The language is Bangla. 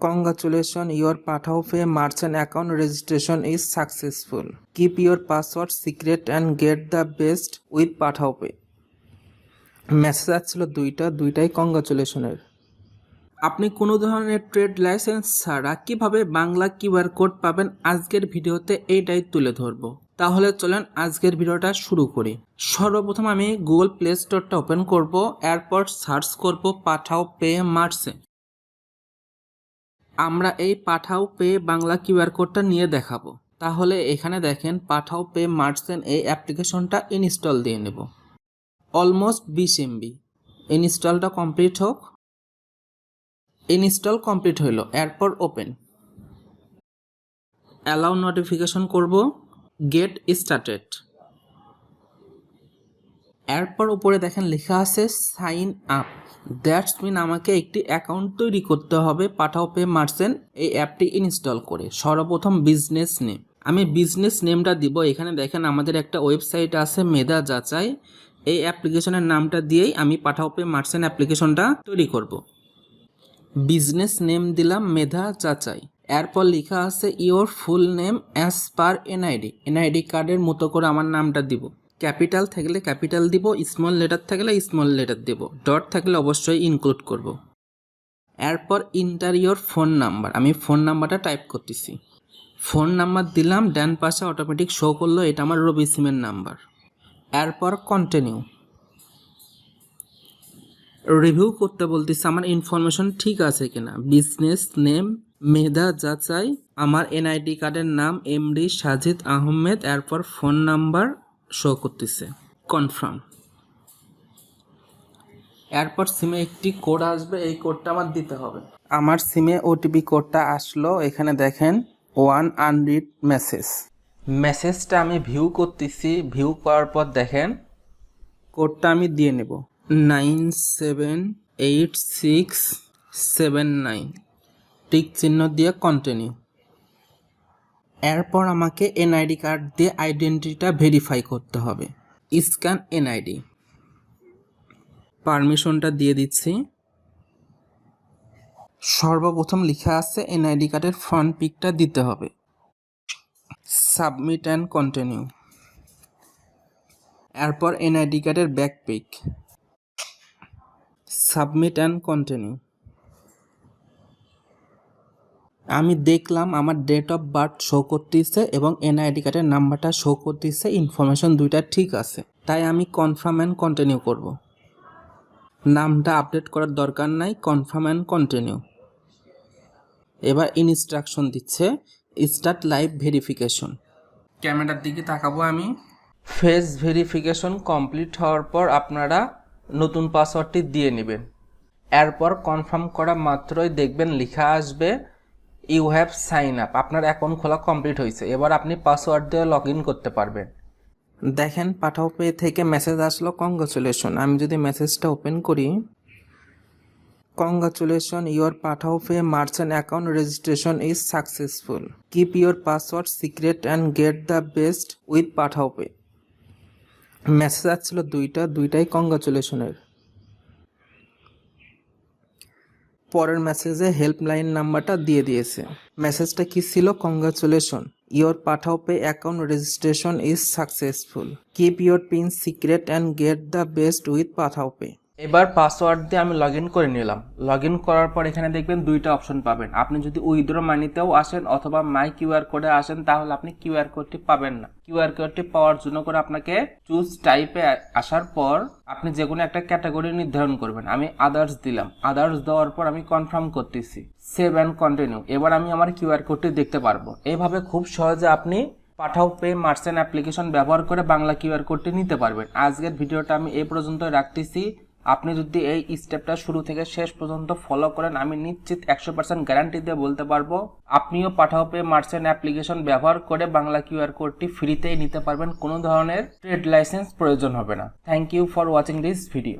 Congratulations, your PathawPay merchant account registration is successful. Keep your password secret and get the best with PathawPay. Message আসছিল দুইটাই কংগ্রাচুলেশনের। আপনি কোনো ধরনের ট্রেড লাইসেন্স ছাড়া কিভাবে বাংলা কিউআর কোড পাবেন আজকের ভিডিওতে এইটাই তুলে ধরবো। তাহলে চলেন আজকের ভিডিওটা শুরু করি। সর্বপ্রথম আমি গুগল প্লে স্টোরটা ওপেন করব, এরপর সার্চ করব পাঠাওপে মার্চেন্ট। আমরা এই পাঠাওপে বাংলা কিউআর কোডটা নিয়ে দেখাবো। তাহলে এখানে দেখেন পাঠাওপে মার্চেন্ট এই অ্যাপ্লিকেশনটা ইনস্টল দিয়ে নেব। Almost 20 MB। ইনস্টলটা কমপ্লিট হোক। ইনস্টল কমপ্লিট হইল, এরপর ওপেন। অ্যালাউ নোটিফিকেশন করব, গেট স্টার্টেড। এরপর উপরে দেখেন লেখা আছে সাইন আপ। দ্যাটস মিন আমাকে একটি অ্যাকাউন্ট তৈরি করতে হবে পাঠাওপে মার্চেন্ট এই অ্যাপটি ইনস্টল করে। সর্বপ্রথম বিজনেস নেম, আমি বিজনেস নেমটা দিব। এখানে দেখেন আমাদের একটা ওয়েবসাইট আছে মেধা যাচাই, এই অ্যাপ্লিকেশনের নামটা দিয়েই আমি পাঠাওপে মার্চেন্ট অ্যাপ্লিকেশনটা তৈরি করব। বিজনেস নেম দিলাম মেধা যাচাই। এরপর লেখা আছে your full name as per NID কার্ডের মতো করে আমার নামটা দিব। ক্যাপিটাল থাকলে ক্যাপিটাল দিব, স্মল লেটার থাকলে স্মল লেটার দেব, ডট থাকলে অবশ্যই ইনক্লুড করব। এরপর ইন্টার ইওর ফোন নাম্বার, আমি ফোন নাম্বারটা টাইপ করতেছি। ফোন নাম্বার দিলাম, ডান পাশে অটোমেটিক শো করলো এটা আমার রবি সিমের নাম্বার। এরপর কন্টিনিউ। রিভিউ করতে বলতেছে আমার ইনফরমেশন ঠিক আছে কিনা। বিজনেস নেম মেধা যাচাই, আমার এনআইডি কার্ডের নাম এমডি সাজিদ আহমেদ, এরপর ফোন নাম্বার শো করতেছে। কনফার্ম। এরপর সিমে একটি কোড আসবে, এই কোডটা আমার দিতে হবে। আমার সিমে ওটিপি কোডটা আসলো। এখানে দেখেন 1 আনরিড মেসেজটা আমি ভিউ করতেছি। ভিউ করার পর দেখেন কোডটা আমি দিয়ে নেব 978679, টিক চিহ্ন দিয়ে কন্টিনিউ। এরপর আমাকে এনআইডি কার্ড দিয়ে আইডেন্টিটিটা ভেরিফাই করতে হবে। স্ক্যান এনআইডি, পারমিশনটা দিয়ে দিচ্ছি। সর্বপ্রথম লেখা আছে এনআইডি কার্ডের ফ্রন্ট পিকটা দিতে হবে। Submit and continue. এরপর এনআইডি কার্ডের back pic, submit and continue. আমি দেখলাম আমার ডেট অফ বার্থ শো করতেছে এবং এনআইডি কার্ডের নাম্বারটা শো করতেছে, ইনফরমেশন দুইটা ঠিক আছে। তাই আমি কনফার্ম অ্যান্ড কন্টিনিউ করব। নামটা আপডেট করার দরকার নাই, কনফার্ম অ্যান্ড কন্টিনিউ। এবার ইনস্ট্রাকশন দিচ্ছে স্টার্ট লাইভ ভেরিফিকেশন। ক্যামেরার দিকে তাকাবো আমি। ফেস ভেরিফিকেশন কমপ্লিট হওয়ার পর আপনারা নতুন পাসওয়ার্ডটি দিয়ে নেবেন। এরপর কনফার্ম করা মাত্রই দেখবেন লেখা আসবে ইউ হ্যাভ সাইন আপ, আপনার অ্যাকাউন্ট খোলা কমপ্লিট হয়েছে। এবার আপনি পাসওয়ার্ড দিয়ে লগ ইন করতে পারবেন। দেখেন পাঠাওপে থেকে মেসেজ আসলো কংগ্রাচুলেশন। আমি যদি মেসেজটা ওপেন করি, congratulation, your Pathao Pay merchant account registration is successful. Keep your password secret and get the best with Pathao Pay. Message আসছিল দুইটাই কংগ্রাচুলেশনের। পরের মেসেজে হেল্পলাইন নাম্বারটা দিয়ে দিয়েছে। মেসেজটা কি ছিল? Congratulation, your Pathao Pay account registration is successful. Keep your PIN secret and get the best with Pathao Pay. এবার পাসওয়ার্ড দিয়ে আমি লগ ইন করে নিলাম। লগ ইন করার পর এখানে দেখবেন দুইটা অপশন পাবেন। আপনি যদি উইথড্র মানিতেও আসেন অথবা মাই কিউআর কোডে আসেন তাহলে আপনি কিউআর কোডটি পাবেন না। কিউআর কোডটি পাওয়ার জন্য করে আপনাকে চুজ টাইপে আসার পর আপনি যে কোনো একটা ক্যাটাগরি নির্ধারণ করবেন। আমি আদার্স দিলাম। আদার্স দেওয়ার পর আমি কনফার্ম করতেছি, সেভ অ্যান্ড কন্টিনিউ। এবার আমি আমার কিউআর কোডটি দেখতে পারবো। এইভাবে খুব সহজে আপনি পাঠাওপে মার্চেন্ট অ্যাপ্লিকেশন ব্যবহার করে বাংলা কিউআর কোডটি নিতে পারবেন। আজকের ভিডিওটা আমি এই পর্যন্ত রাখতেছি। আপনি যদি এই স্টেপটা শুরু থেকে শেষ পর্যন্ত ফলো করেন আমি নিশ্চিত 100% গ্যারান্টি দিয়ে বলতে পারবো আপনিও পাঠাওপে মার্চেন্ট অ্যাপ্লিকেশন ব্যবহার করে বাংলা কিউআর কোডটি ফ্রিতেই নিতে পারবেন। কোনো ধরনের ট্রেড লাইসেন্স প্রয়োজন হবে না। Thank you for watching this video.